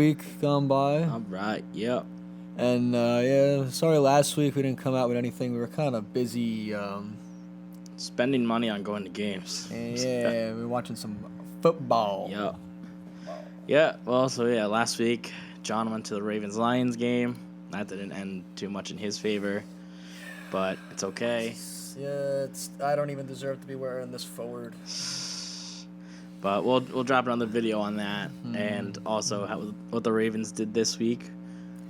week gone by. All right, yep. And sorry last week we didn't come out with anything. We were kind of busy. Spending money on going to games. We were watching some football. Yep. Yeah, well, last week, John went to the Ravens-Lions game. That didn't end too much in his favor, but it's okay. Yeah, I don't even deserve to be wearing this forward. But we'll drop another video on that, and also what the Ravens did this week.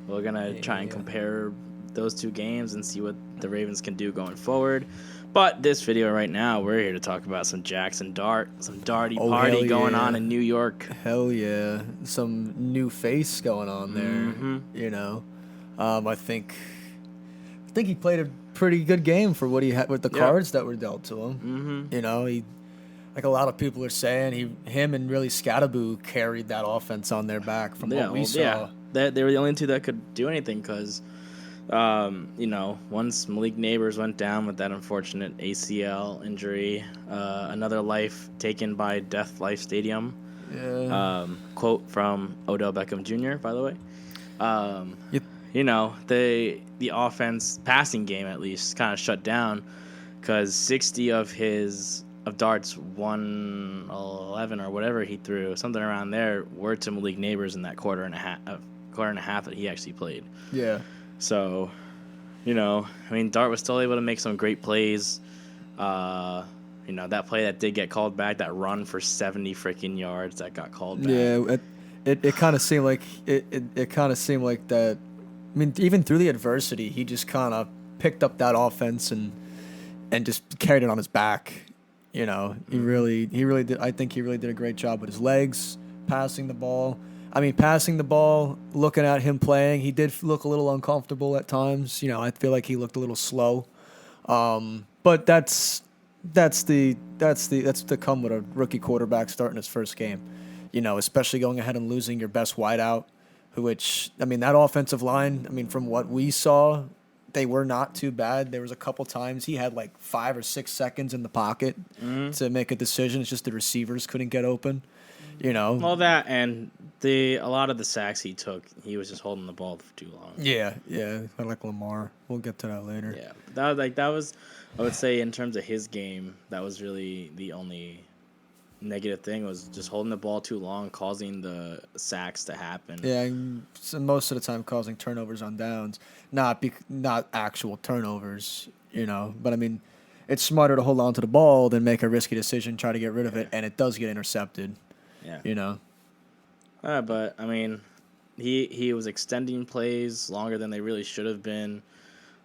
We're going to try and compare those two games and see what the Ravens can do going forward. But this video right now, we're here to talk about some Jaxson Darts, some Darty Party going on in New York. Hell yeah. Some new face going on there, you know. I think he played a pretty good game for what he had with the cards that were dealt to him. You know, like a lot of people are saying, him and really Scattaboo carried that offense on their back from what we saw. Yeah, they were the only two that could do anything because, once Malik Neighbors went down with that unfortunate ACL injury, another life taken by Death Life Stadium. Yeah. Quote from Odell Beckham Jr., by the way. The offense passing game at least kind of shut down because 60 of Darts 111 or whatever he threw, something around there, were to Malik Neighbors in that quarter and a half that he actually played. Yeah. So, Dart was still able to make some great plays. That play that did get called back, that run for 70 freaking yards that got called back. Yeah, it kind of seemed like it kind of seemed like that. I mean, even through the adversity, he just kind of picked up that offense and just carried it on his back. He really did. I think he really did a great job with his legs, passing the ball. Looking at him playing, he did look a little uncomfortable at times. I feel like he looked a little slow. But that's to come with a rookie quarterback starting his first game. Especially going ahead and losing your best wideout, that offensive line, from what we saw, they were not too bad. There was a couple times he had like 5 or 6 seconds in the pocket to make a decision. It's just the receivers couldn't get open. All that and a lot of the sacks he took, he was just holding the ball for too long. Yeah, like Lamar. We'll get to that later. Yeah, that was I would say in terms of his game, that was really the only negative thing, was just holding the ball too long, causing the sacks to happen. Yeah, and so most of the time causing turnovers on downs, not actual turnovers. But it's smarter to hold on to the ball than make a risky decision, try to get rid of it, and it does get intercepted. Yeah. But he was extending plays longer than they really should have been.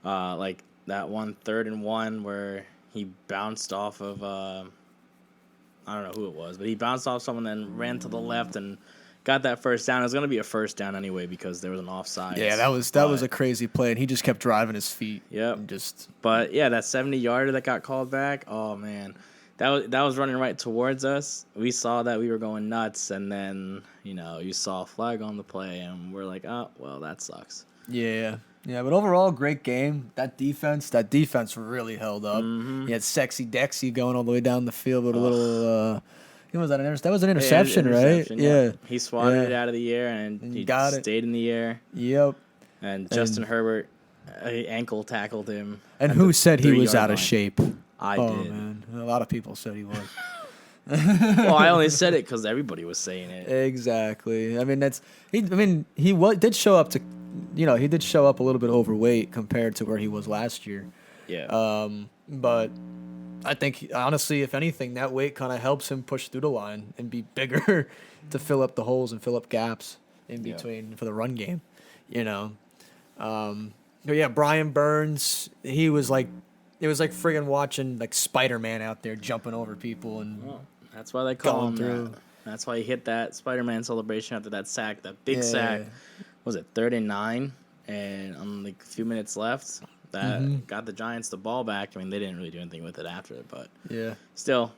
Like that 3rd and 1 where he bounced off of I don't know who it was, but he bounced off someone and ran to the left and got that first down. It was going to be a first down anyway because there was an offside. Yeah, that was a crazy play, and he just kept driving his feet. Yep. But yeah, that 70-yarder that got called back. Oh man. That was running right towards us. We saw that, we were going nuts, and then you saw a flag on the play, and we're like, oh well, that sucks. Yeah, but overall, great game. That defense really held up. You had Sexy Dexy going all the way down the field with a little. That was an interception, right? Yeah. He swatted it out of the air, and he stayed in the air. Yep. And Justin Herbert ankle tackled him. And who said he was out of shape? I did. Man. A lot of people said he was. Well, I only said it because everybody was saying it. Exactly. He did show up he did show up a little bit overweight compared to where he was last year. Yeah. But I think, honestly, if anything, that weight kind of helps him push through the line and be bigger to fill up the holes and fill up gaps in between for the run game. But yeah, Brian Burns, he was like, it was like friggin' watching like Spider-Man out there jumping over people and that's why they call him through. That's why he hit that Spider-Man celebration after that sack, that big sack. Was it 3rd and 9, and on like a few minutes left, that got the Giants the ball back. They didn't really do anything with it after it, but still.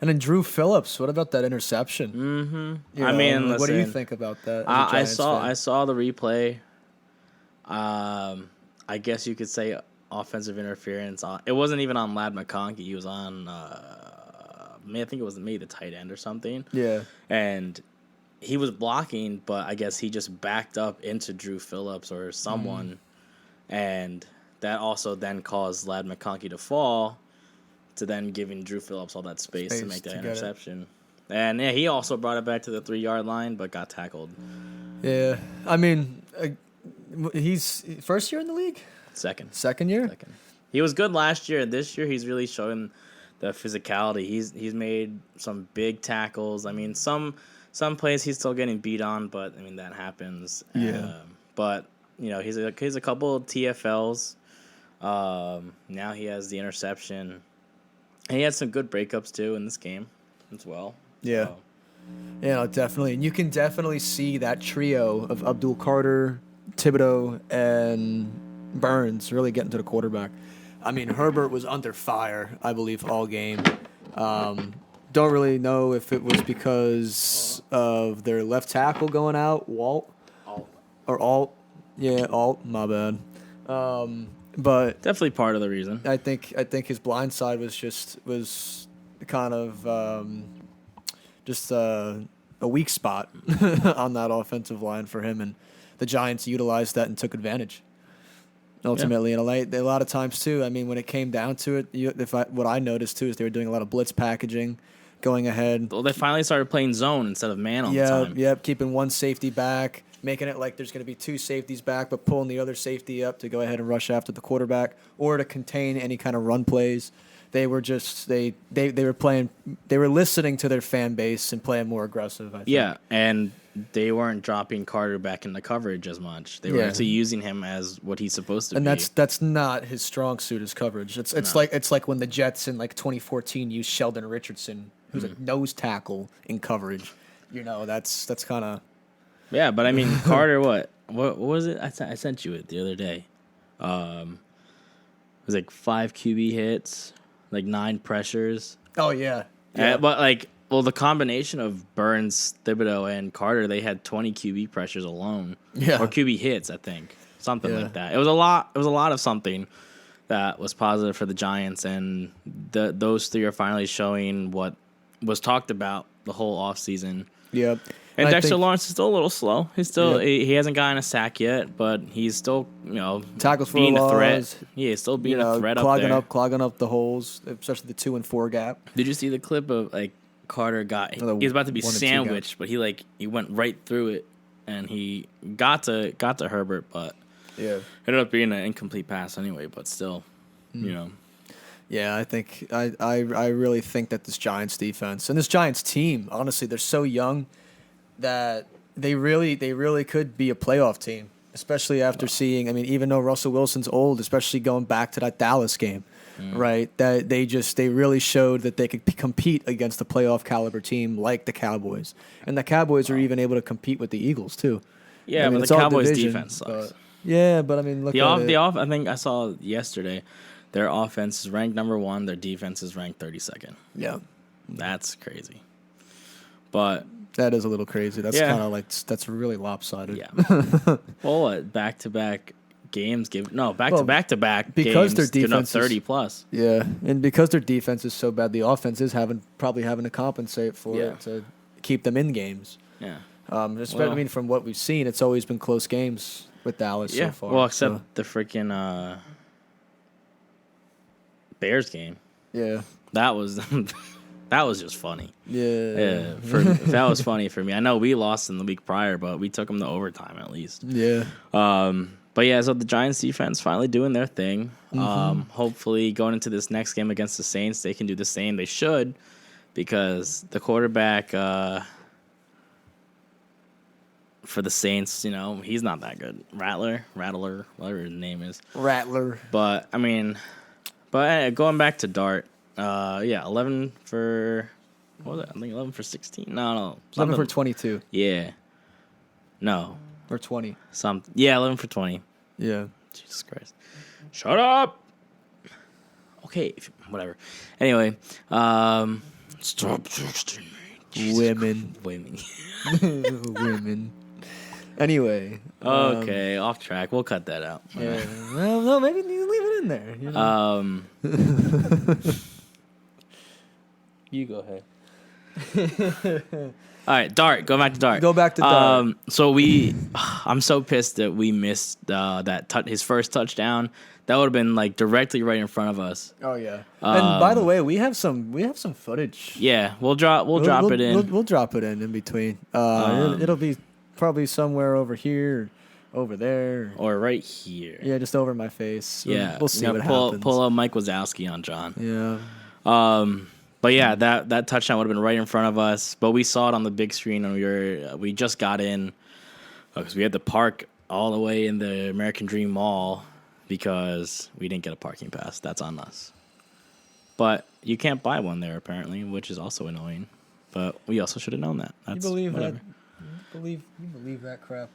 And then Drew Phillips, what about that interception? Listen, what do you think about that? I saw the replay. I guess you could say offensive interference. It wasn't even on Ladd McConkey. He was on, I think it was maybe the tight end or something. Yeah. And he was blocking, but I guess he just backed up into Drew Phillips or someone, and that also then caused Ladd McConkey to fall, to then giving Drew Phillips all that space to make that interception. And yeah, he also brought it back to the 3-yard line, but got tackled. Yeah, I mean, he's first year in the league. Second year. He was good last year, and this year he's really showing the physicality. He's made some big tackles. I mean, some plays he's still getting beat on, but I mean that happens. Yeah. But he's a couple of TFLs. Now he has the interception. And he had some good breakups too in this game as well. Yeah. So. Yeah, no, definitely. And you can definitely see that trio of Abdul Carter, Thibodeau, and Burns really getting to the quarterback. I mean, Herbert was under fire, I believe, all game. Don't really know if it was because of their left tackle going out, Alt. Yeah, Alt, my bad. But definitely part of the reason. I think his blind side was kind of just a weak spot on that offensive line for him, and the Giants utilized that and took advantage. Ultimately, and a lot of times too. I mean, when it came down to it, what I noticed too is they were doing a lot of blitz packaging, going ahead. Well, they finally started playing zone instead of man all the time. Yep, keeping one safety back, making it like there's going to be two safeties back, but pulling the other safety up to go ahead and rush after the quarterback or to contain any kind of run plays. They were just they were listening to their fan base and playing more aggressive. I think. Yeah, and they weren't dropping Carter back into coverage as much. They were actually using him as what he's supposed to be. And that's not his strong suit, is coverage. It's like when the Jets in like 2014 used Sheldon Richardson, who's a nose tackle in coverage. That's kind of. Yeah, but I mean Carter, what was it? I sent you it the other day. It was like 5 QB hits, like 9 pressures. Oh yeah. But the combination of Burns, Thibodeau, and Carter, they had 20 QB pressures alone. Yeah. Or QB hits, I think. Something like that. It was a lot of something that was positive for the Giants, and those 3 are finally showing what was talked about the whole offseason. Yep. And Dexter Lawrence is still a little slow. He's still he hasn't gotten a sack yet, but he's still tackles for being a threat. Yeah, he's still being a threat up there. Clogging up the holes, especially the 2 and 4 gap. Did you see the clip of Carter he was about to be sandwiched, but he went right through it, and he got to Herbert, but ended up being an incomplete pass anyway. But still, Yeah, I think I really think that this Giants defense and this Giants team, honestly, they're so young that they really could be a playoff team, especially after seeing. I mean, even though Russell Wilson's old, especially going back to that Dallas game. Right, that they really showed that they could compete against a playoff caliber team like the Cowboys, and the Cowboys are even able to compete with the Eagles too. Yeah, but the Cowboys defense sucks. But I mean, look I think I saw yesterday, their offense is ranked number 1, their defense is ranked 32nd. Yeah, that's crazy. But that is a little crazy. That's kind of that's really lopsided. Yeah. Well, what back-to-back games back-to-back because games, their defense 30 plus. Yeah, and because their defense is so bad, the offense is probably having to compensate for it to keep them in games. Yeah. I mean, from what we've seen, it's always been close games with Dallas so far. Well, except the freaking Bears game. Yeah. That was just funny. Yeah. That was funny for me. I know we lost in the week prior, but we took them to overtime at least. Yeah. But yeah, so the Giants defense finally doing their thing. Hopefully going into this next game against the Saints, they can do the same. They should, because the quarterback for the Saints, he's not that good. Rattler, whatever his name is. Rattler. But I mean, going back to Dart, 11 for what was it? I think 11 for 16. No, 11 for 22. Yeah. No. Or 20. 11 for 20. Yeah. Jesus Christ. Shut up. Okay, whatever. Anyway, stop texting me. Women. Women. Anyway. Okay, off track. We'll cut that out. Yeah. Well, no, maybe you leave it in there. You go ahead. All right, Dart. Go back to Dart. Go back to Dart. I'm so pissed that we missed his first touchdown. That would have been like directly right in front of us. Oh yeah. And by the way, we have some footage. Yeah, we'll drop it in. We'll drop it in between. It'll be probably somewhere over here, over there, or right here. Yeah, just over my face. Yeah, we'll see what happens. Pull up Mike Wazowski on John. Yeah. But yeah, that touchdown would have been right in front of us. But we saw it on the big screen, and we just got in because we had to park all the way in the American Dream Mall because we didn't get a parking pass. That's on us. But you can't buy one there apparently, which is also annoying. But we also should have known that. That's you believe whatever. that? You believe that crap?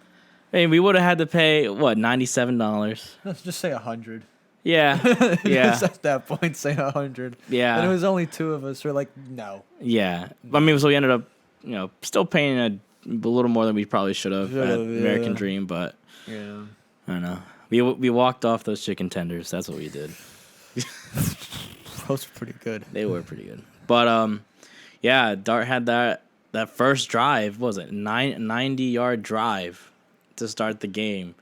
Hey, we would have had to pay what, $97? Let's just say 100. Yeah, yeah. Just at that point, say 100. Yeah. And it was only two of us. We're like, no. Yeah. I mean, so we ended up, still paying a little more than we probably should have at American Dream, but yeah, I don't know. We walked off those chicken tenders. That's what we did. Those were pretty good. They were pretty good. But yeah, Dart had that first drive. What was it 90-yard drive to start the game,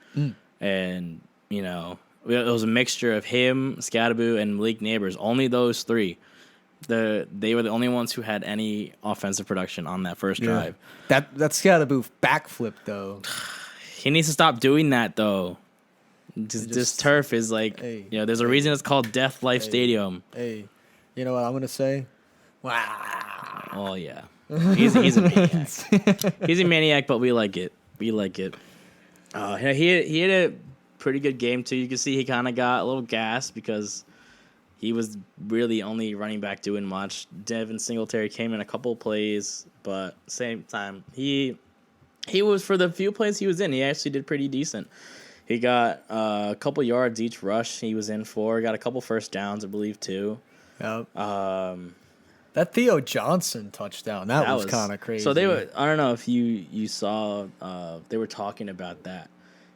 and it was a mixture of him, Scadaboo, and Malik Neighbors. Only those three. They were the only ones who had any offensive production on that first drive. That Scadaboo backflip though. He needs to stop doing that though. This turf is like, there's a reason it's called Death Life Stadium. Hey, you know what I'm gonna say? Wow. Oh yeah, he's a maniac. He's a maniac, but we like it. We like it. He had a pretty good game too. You can see he kind of got a little gas because he was really only running back doing much. Devin Singletary came in a couple of plays, but same time he was, for the few plays he was in, he actually did pretty decent. He got a couple yards each rush he was in for. Got a couple first downs, I believe, too. Yep. That Theo Johnson touchdown, that was kind of crazy. So I don't know if you saw, they were talking about that.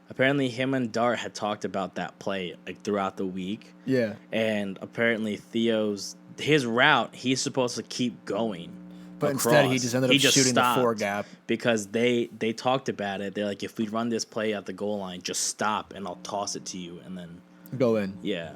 Apparently him and Dart had talked about that play like throughout the week. Yeah. And apparently his route, he's supposed to keep going. But across. Instead, he just ended up shooting the four gap. Because they talked about it. They're like, if we run this play at the goal line, just stop and I'll toss it to you and then go in. Yeah.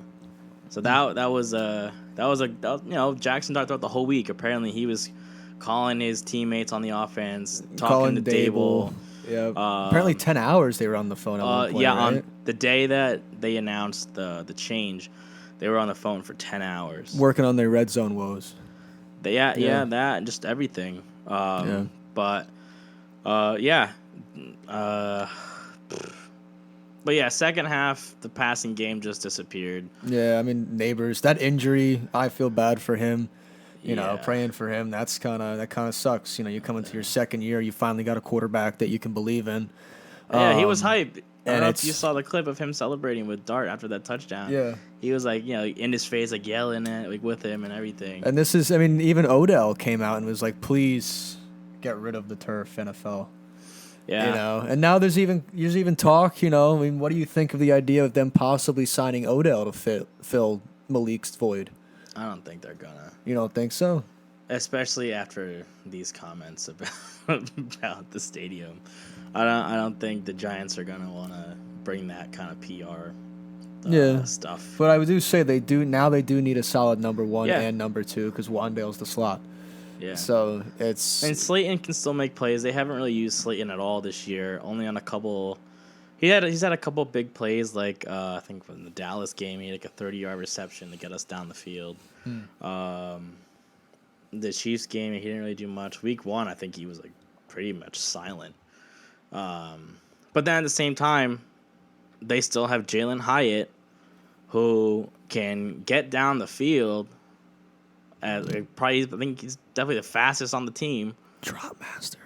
So that was Jaxson Darts throughout the whole week. Apparently, he was calling his teammates on the offense, talking to Dable. Yeah. Apparently, 10 hours they were on the phone. At one point, right? On the day that they announced the change, they were on the phone for 10 hours working on their red zone woes. That and just everything. But second half, the passing game just disappeared. Yeah, I mean, Neighbors, that injury, I feel bad for him. You know, praying for him. That kind of sucks. You come into your second year, you finally got a quarterback that you can believe in. Yeah, he was hyped. I don't know if you saw the clip of him celebrating with Dart after that touchdown. Yeah. He was like, in his face, like yelling it, like with him and everything. And this is, I mean, even Odell came out and was like, please get rid of the turf, NFL. Yeah. And now there's even talk, I mean, what do you think of the idea of them possibly signing Odell to fill Malik's void? I don't think they're gonna. You don't think so? Especially after these comments about the stadium. I don't think the Giants are gonna want to bring that kind of PR stuff. But I do say they do need a solid number one and number two because Wandale's the slot. Yeah. So and Slayton can still make plays. They haven't really used Slayton at all this year. Only on a couple. He's had a couple big plays, like I think from the Dallas game, he had like a 30-yard reception to get us down the field. The Chiefs game, he didn't really do much. Week 1, I think he was like pretty much silent. But then at the same time, they still have Jalen Hyatt, who can get down the field. I think he's definitely the fastest on the team. Drop master.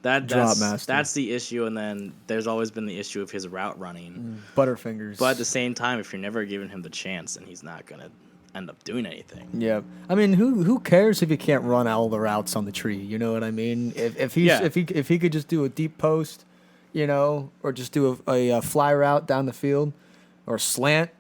That's the issue, and then there's always been the issue of his route running. Butterfingers. But at the same time, if you're never giving him the chance, then he's not gonna end up doing anything. Yeah, I mean, who cares if he can't run all the routes on the tree? You know what I mean? If he could just do a deep post, or just do a fly route down the field, or slant,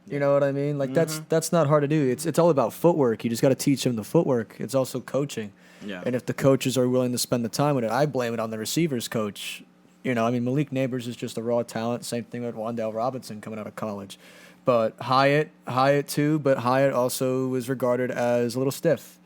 You know what I mean? Like that's not hard to do. It's all about footwork. You just got to teach them the footwork. It's also coaching. Yeah. And if the coaches are willing to spend the time with it, I blame it on the receivers coach. You know, I mean, Malik Neighbors is just a raw talent. Same thing with Wan'Dale Robinson coming out of college. But Hyatt too. But Hyatt also was regarded as a little stiff.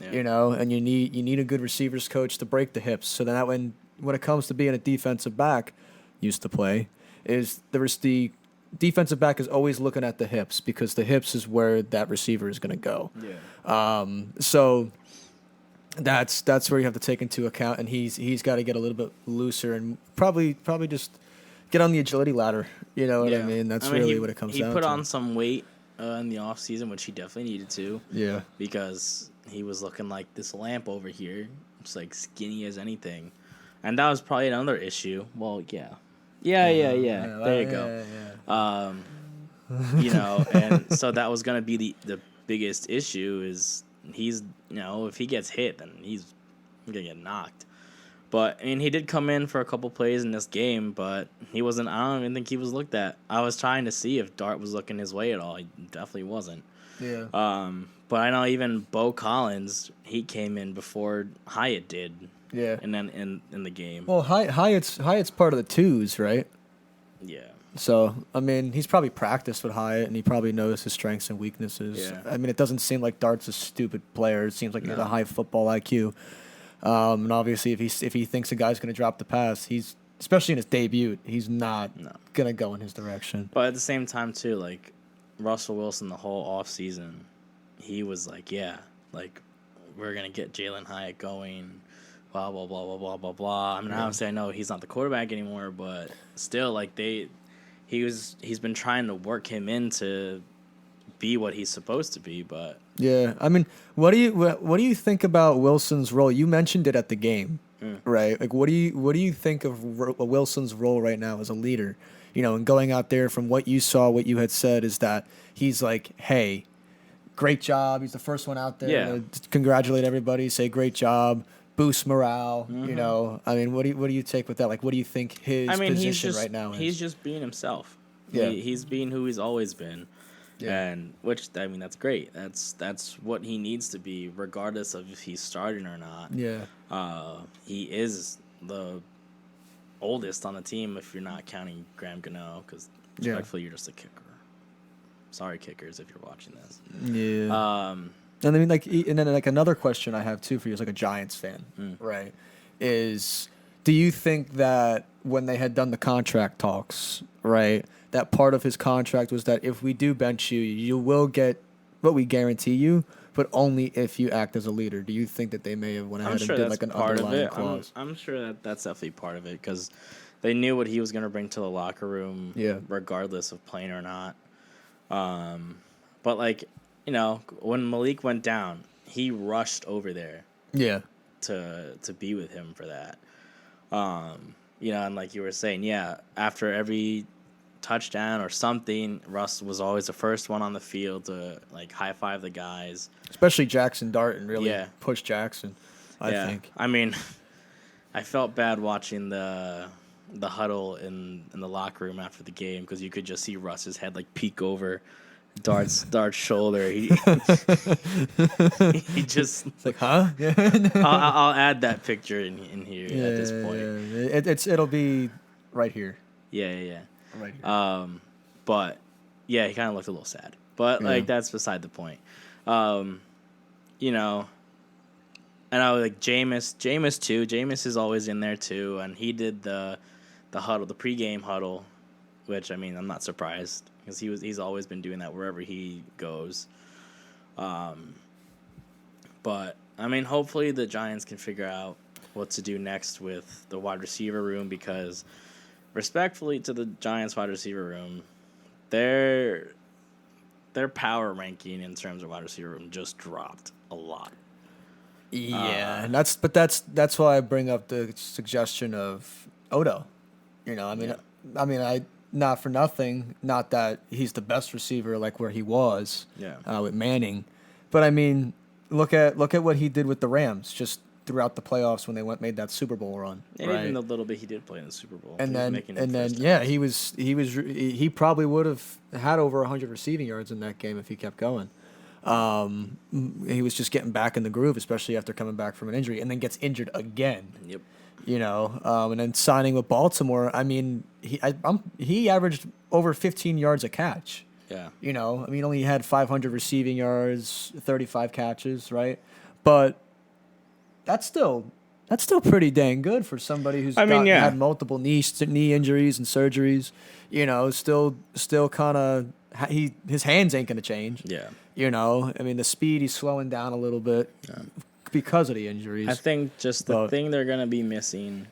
Yeah. You know, and you need a good receivers coach to break the hips. So then that when it comes to being a defensive back, used to play, is the defensive back is always looking at the hips because the hips is where that receiver is going to go. Yeah. So that's where you have to take into account, and he's got to get a little bit looser and probably just get on the agility ladder. You know what I mean? That's really what it comes down to. He put on some weight in the off season, which he definitely needed to. Yeah. Because he was looking like this lamp over here, just like skinny as anything, and that was probably another issue. Well, yeah. There you go. Yeah. You know, and so that was gonna be the biggest issue is he's, you know, if he gets hit, then he's gonna get knocked. But I mean, he did come in for a couple plays in this game, but he wasn't. I don't even think he was looked at. I was trying to see if Dart was looking his way at all. He definitely wasn't. Yeah. But I know even Bo Collins, he came in before Hyatt did. Yeah. And then in the game. Well, Hyatt's part of the twos, right? Yeah. So, I mean, he's probably practiced with Hyatt, and he probably knows his strengths and weaknesses. Yeah. I mean, it doesn't seem like Dart's a stupid player. It seems like he has a high football IQ. And obviously, if he thinks a guy's going to drop the pass, he's, especially in his debut, he's not going to go in his direction. But at the same time, too, like, Russell Wilson the whole offseason, he was like, we're going to get Jalen Hyatt going, blah, blah, blah, blah, blah, blah, blah. I mean, obviously, I know he's not the quarterback anymore, but still, like, he's been trying to work him in to be what he's supposed to be, but yeah, I mean, what do you think about Wilson's role? You mentioned it at the game, right? Like, what do you think of Wilson's role right now as a leader? You know, and going out there from what you saw, what you had said is that he's like, hey, great job. He's the first one out there. Yeah. Congratulate everybody. Say great job. Boost morale. You know, I mean, what do you take with that? Like, what do you think his position right now is? He's just being himself. Yeah, he's being who he's always been. Yeah. And which, I mean, that's great. That's what he needs to be, regardless of if he's starting or not. Yeah. He is the oldest on the team if you're not counting Graham Gano, because respectfully, you're just a kicker. Sorry, kickers, if you're watching this. Yeah. And I mean, and then another question I have too for you as like a Giants fan, right? Is do you think that when they had done the contract talks, right, that part of his contract was that if we do bench you, you will get what we guarantee you, but only if you act as a leader? Do you think that they may have went ahead and did like an underlying clause? I'm sure that's definitely part of it because they knew what he was going to bring to the locker room, regardless of playing or not. But like, you know, when Malik went down, he rushed over there. Yeah. To be with him for that. You know, and like you were saying, after every touchdown or something, Russ was always the first one on the field to like high five the guys. Especially Jaxson Dart and really push Jackson, I think. I mean, I felt bad watching the huddle in the locker room after the game because you could just see Russ's head like peek over Dart's shoulder. He just it's like, huh? I'll add that picture in here at this point. Yeah. It'll be right here. Yeah. Right here. But yeah, he kind of looked a little sad. But like that's beside the point. You know, and I was like Jameis too. Jameis is always in there too, and he did the huddle, the pregame huddle, which I mean I'm not surprised because he's always been doing that wherever he goes. But I mean, hopefully the Giants can figure out what to do next with the wide receiver room because, respectfully to the Giants wide receiver room, their power ranking in terms of wide receiver room just dropped a lot. Yeah, and that's why I bring up the suggestion of Odo. You know, I not for nothing, not that he's the best receiver like where he was with Manning, but I mean, look at what he did with the Rams. Just throughout the playoffs when they made that Super Bowl run. And right? even the little bit he did play in the Super Bowl. And then he probably would have had over 100 receiving yards in that game if he kept going. He was just getting back in the groove, especially after coming back from an injury, and then gets injured again. Yep. And then signing with Baltimore. I mean, he averaged over 15 yards a catch. Yeah. Only had 500 receiving yards, 35 catches, right? But that's still pretty dang good for somebody who's had multiple knee injuries and surgeries. Still kind of his hands ain't gonna change. Yeah. The speed, he's slowing down a little bit because of the injuries. I think just the thing they're gonna be missing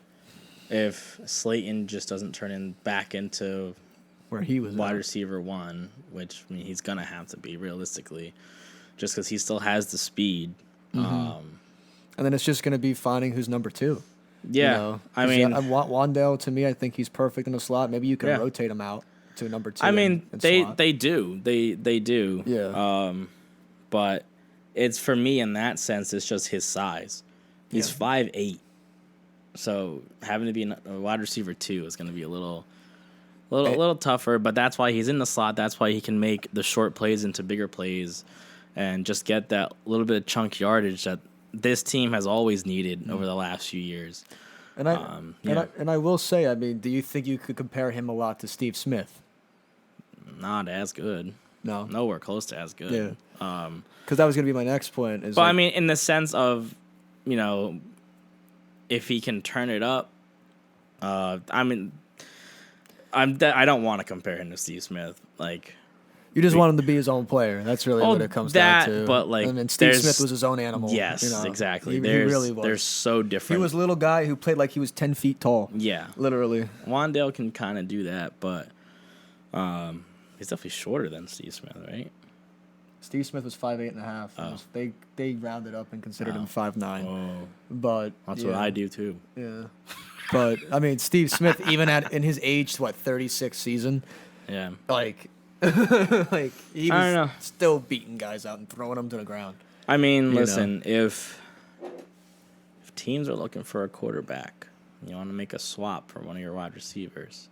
if Slayton just doesn't turn back into where he was wide receiver 1, which he's gonna have to be realistically, just because he still has the speed. Mm-hmm. And then it's just gonna be finding who's number 2. Yeah, Wandale, to me, I think he's perfect in the slot. Maybe you can rotate him out to number 2. They do. Yeah. But it's, for me, in that sense, it's just his size. He's 5'8", so having to be a wide receiver 2 is going to be a little tougher. But that's why he's in the slot. That's why he can make the short plays into bigger plays, and just get that little bit of chunk yardage that this team has always needed over the last few years. And I will say, do you think you could compare him a lot to Steve Smith? Not as good. No. Nowhere close to as good. Yeah. Because that was going to be my next point. In the sense of, if he can turn it up, I don't want to compare him to Steve Smith. You just want him to be his own player. That's really what it comes down to. But Steve Smith was his own animal. Yes, exactly. He really was. They're so different. He was a little guy who played like he was 10 feet tall. Yeah, literally. Wandale can kind of do that, but he's definitely shorter than Steve Smith, right? Steve Smith was 5'8.5". Oh. They rounded up and considered him 5'9". Oh. But that's what I do too. Yeah. But Steve Smith, even in his age, 36th season, yeah, he was still beating guys out and throwing them to the ground. Listen, if teams are looking for a quarterback, you want to make a swap for one of your wide receivers.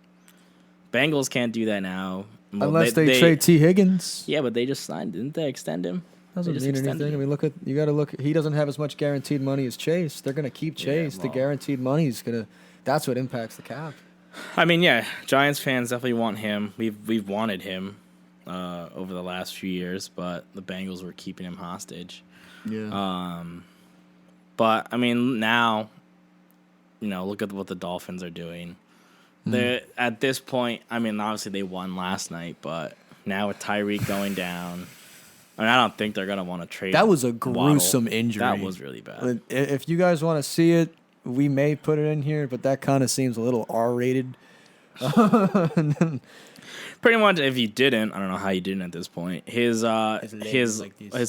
Bengals can't do that now. Unless they trade T. Higgins. Yeah, but they just signed. Didn't they extend him? Doesn't mean anything. You got to look. He doesn't have as much guaranteed money as Chase. They're going to keep Chase. The guaranteed money is going to. That's what impacts the cap. Giants fans definitely want him. We've wanted him over the last few years, but the Bengals were keeping him hostage. Yeah. But now, look at what the Dolphins are doing. They're at this point. Obviously they won last night, but now with Tyreek going down, I don't think they're gonna want to trade. That was a gruesome injury. That was really bad. If you guys want to see it, we may put it in here, but that kind of seems a little R-rated. Pretty much, if you didn't, I don't know how you didn't at this point. His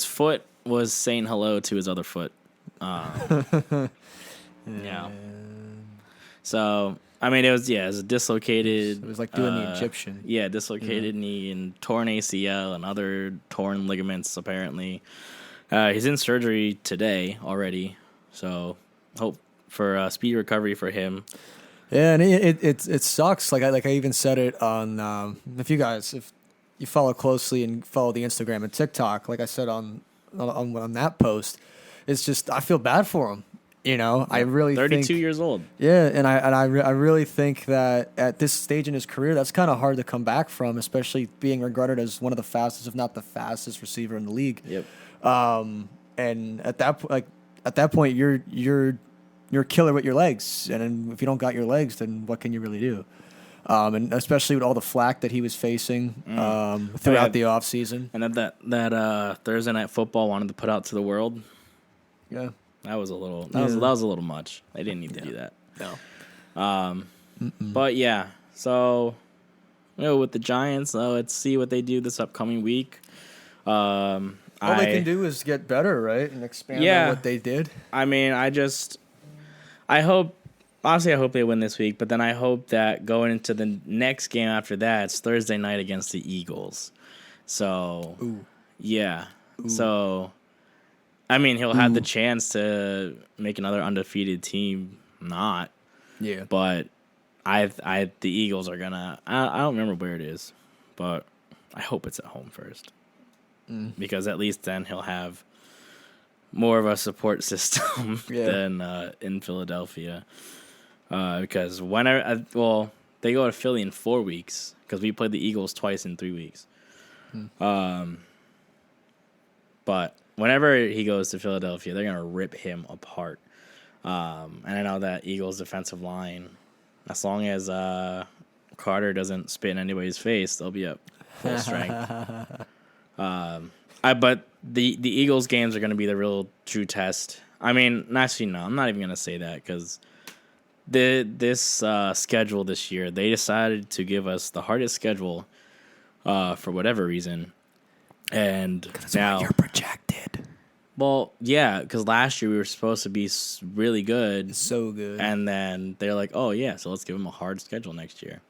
foot was saying hello to his other foot. Yeah. So it was a dislocated. It was like doing the Egyptian. Yeah, dislocated knee and torn ACL and other torn ligaments. Apparently, he's in surgery today already. So hope for a speedy recovery for him. Yeah, and it sucks. Like I even said it on if you follow closely and follow the Instagram and TikTok, like I said on that post, it's just I feel bad for him. I really 32 years old. Yeah, and I really think that at this stage in his career, that's kind of hard to come back from, especially being regarded as one of the fastest, if not the fastest, receiver in the league. Yep. And at that point, you're killer with your legs, and if you don't got your legs, then what can you really do? And especially with all the flack that he was facing throughout the offseason. And that Thursday Night Football wanted to put out to the world. Yeah. That was a little much. They didn't need to do that. No. But yeah, so with the Giants, let's see what they do this upcoming week. All they can do is get better, right, and expand on what they did. I hope they win this week, but then I hope that going into the next game after that, it's Thursday night against the Eagles. So, yeah. Ooh. So, I mean, he'll have the chance to make another undefeated team not. Yeah. But the Eagles are gonna. I don't remember where it is, but I hope it's at home first, because at least then he'll have more of a support system than in Philadelphia. Because whenever they go to Philly in 4 weeks, because we played the Eagles twice in 3 weeks. But whenever he goes to Philadelphia, they're gonna rip him apart. And I know that Eagles defensive line, as long as Carter doesn't spit in anybody's face, they'll be at full strength. But the Eagles games are going to be the real true test. I mean, actually, no, I'm not even going to say that, because this schedule this year, they decided to give us the hardest schedule for whatever reason. And now you're projected. Well, yeah, because last year we were supposed to be really good. So good. And then they're like, oh, yeah, so let's give them a hard schedule next year.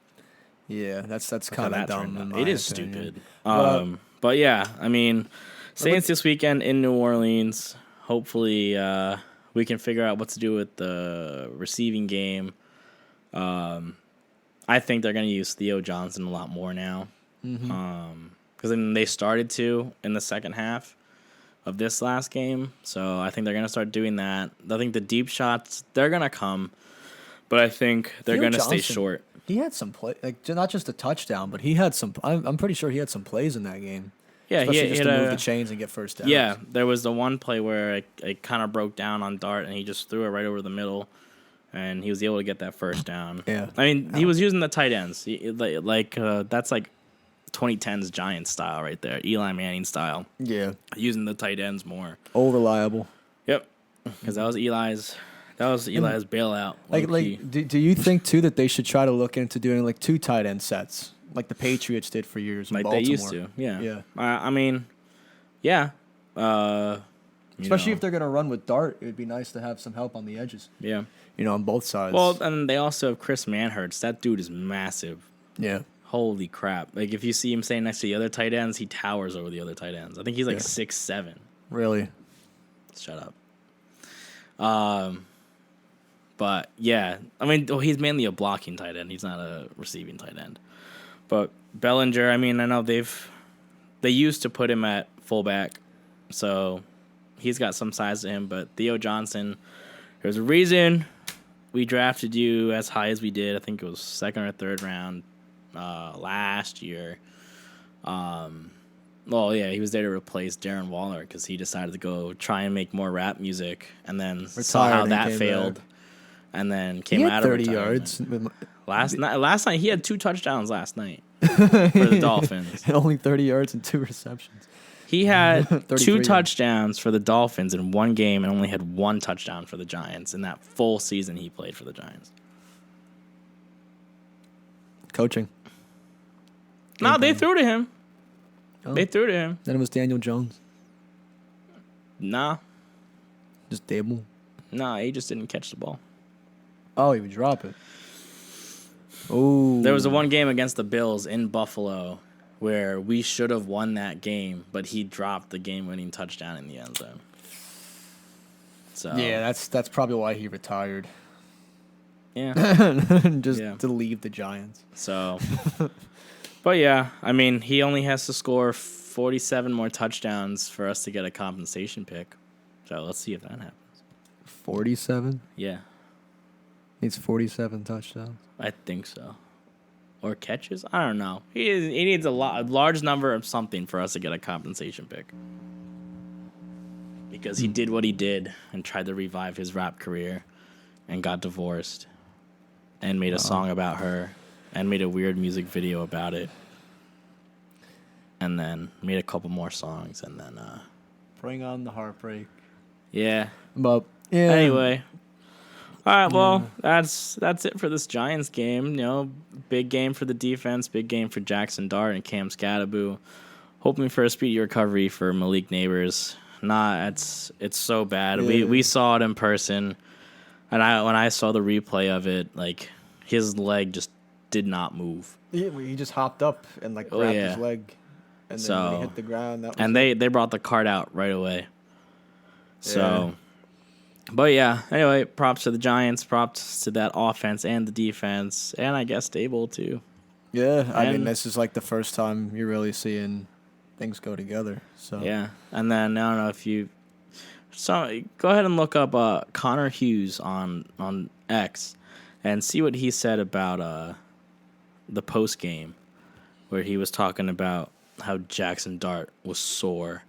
Yeah, that's kind of dumb. It is stupid. But, yeah, I mean, Saints this weekend in New Orleans. Hopefully we can figure out what to do with the receiving game. I think they're going to use Theo Johnson a lot more now. Because they started to in the second half of this last game. So I think they're going to start doing that. I think the deep shots, they're going to come. But I think they're going to stay short. He had some play, like not just a touchdown, but he had some. I'm pretty sure he had some plays in that game. Yeah, especially just to move the chains and get first downs. Yeah, there was the one play where it kind of broke down on Dart, and he just threw it right over the middle, and he was able to get that first down. Yeah, I mean, he was using the tight ends. That's like 2010s Giants style right there, Eli Manning style. Yeah, using the tight ends more. Oh, reliable. Yep, because that was Eli's bailout. Do you think too that they should try to look into doing like 2 tight end sets, like the Patriots did for years, like Baltimore? They used to? Yeah. I mean, yeah. Especially if they're gonna run with Dart, it would be nice to have some help on the edges. Yeah. On both sides. Well, and they also have Chris Manhertz. That dude is massive. Yeah. Holy crap! Like if you see him standing next to the other tight ends, he towers over the other tight ends. I think he's like 6'7". Really? Shut up. But yeah, I mean, he's mainly a blocking tight end. He's not a receiving tight end. But Bellinger, I mean, I know they used to put him at fullback, so he's got some size to him. But Theo Johnson, there's a reason we drafted you as high as we did. I think it was 2nd or 3rd round last year. Well, yeah, he was there to replace Darren Waller because he decided to go try and make more rap music, and then saw how that failed. Back. And then came out of 30 yards. Last night, he had 2 touchdowns last night for the Dolphins. And only 30 yards and 2 receptions. He had 2 touchdowns for the Dolphins in one game and only had 1 touchdown for the Giants in that full season he played for the Giants. Coaching. No, they threw to him. Oh. They threw to him. Then it was Daniel Jones. Nah. Just Dable? Nah, he just didn't catch the ball. Oh, he would drop it. Oh. There was a one game against the Bills in Buffalo where we should have won that game, but he dropped the game-winning touchdown in the end zone. So yeah, that's probably why he retired. Yeah. To leave the Giants. So, but yeah, I mean, he only has to score 47 more touchdowns for us to get a compensation pick. So let's see if that happens. 47? Yeah. Needs 47 touchdowns. I think so. Or catches? I don't know. He needs a large number of something for us to get a compensation pick. Because he did what he did and tried to revive his rap career and got divorced and made a song about her and made a weird music video about it and then made a couple more songs and then bring on the heartbreak. Yeah. But yeah. Anyway. All right, well, that's it for this Giants game. Big game for the defense, big game for Jaxson Dart and Cam Scattaboo. Hoping for a speedy recovery for Malik Neighbors. It's so bad. Yeah. We saw it in person, and when I saw the replay of it, like his leg just did not move. Yeah, he just hopped up and grabbed his leg, and then when he hit the ground, they brought the cart out right away. So, but yeah. Anyway, props to the Giants. Props to that offense and the defense, and I guess Dable too. Yeah, I mean, this is like the first time you're really seeing things go together. So yeah, and then I don't know if you. So go ahead and look up Connor Hughes on X, and see what he said about the post game, where he was talking about how Jaxson Dart was sore,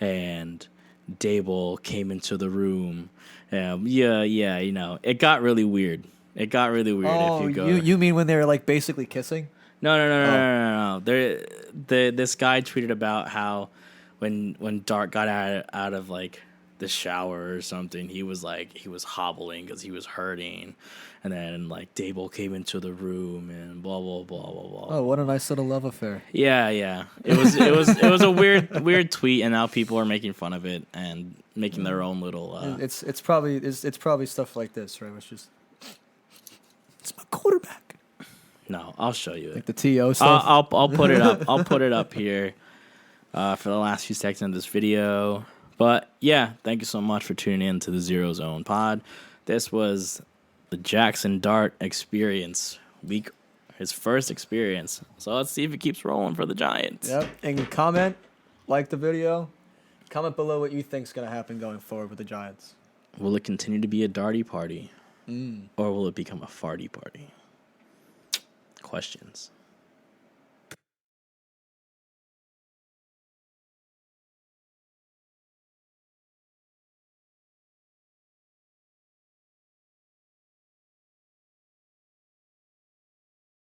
and Dable came into the room. You know, it got really weird. It got really weird. Oh, if you go, you mean when they were like basically kissing? No. This guy tweeted about how when Dart got out of like the shower or something, he was hobbling because he was hurting, and then like Dable came into the room and blah blah blah blah blah. Oh, what a nice little love affair. Yeah. It was a weird tweet, and now people are making fun of it and making their own little. It's probably stuff like this, right? It's my quarterback. No, I'll show you it. Like the TO stuff. I'll put it up. I'll put it up here for the last few seconds of this video. But yeah, thank you so much for tuning in to the Zero Zone Pod. This was the Jaxson Dart experience week, his first experience. So let's see if it keeps rolling for the Giants. Yep. And comment, like the video, comment below what you think's gonna happen going forward with the Giants. Will it continue to be a Darty Party, or will it become a farty party? Questions.